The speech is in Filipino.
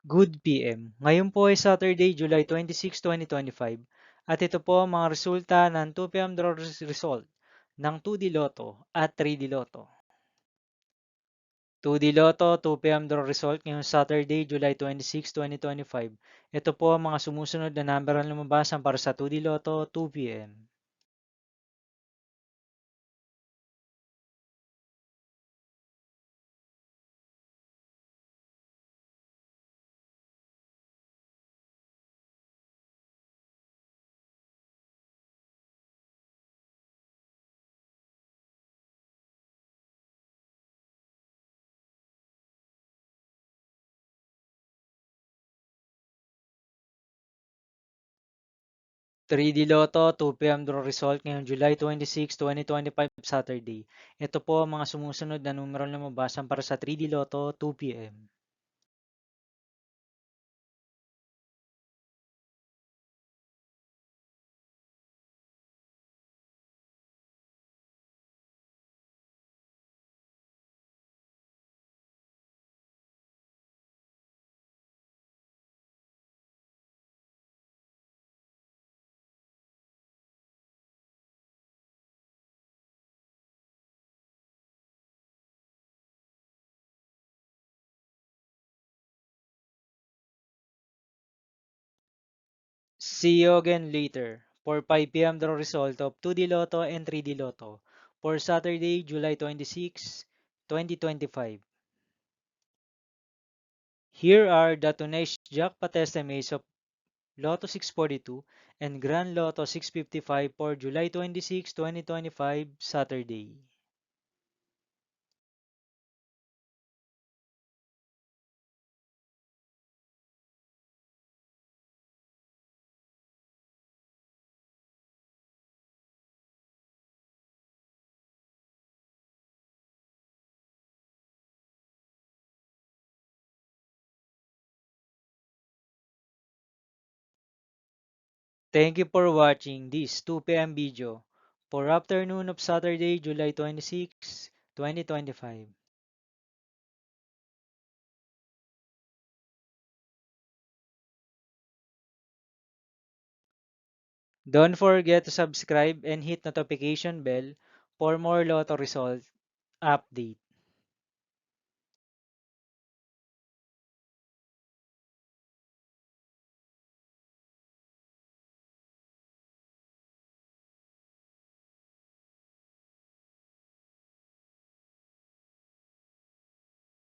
Good PM. Ngayon po ay Saturday, July 26, 2025 at ito po ang mga resulta ng 2 PM draw result ng 2D Lotto at 3D Lotto. 2D Lotto, 2 PM draw result ngayong Saturday, July 26, 2025. Ito po ang mga sumusunod na number ang lumabasan para sa 2D Lotto 2 PM. 3D Lotto 2 PM draw result ngayong July 26, 2025 Saturday. Ito po ang mga sumusunod na numero na lumabasan para sa 3D Lotto 2 PM. 'See you again later' for 5 PM draw result of 2D Lotto and 3D Lotto for Saturday, July 26, 2025. Here are the tonight's jackpot estimates of Lotto 642 and Grand Lotto 655 for July 26, 2025, Saturday. Thank you for watching this 2 PM video for afternoon of Saturday, July 26, 2025. Don't forget to subscribe and hit notification bell for more Lotto result update.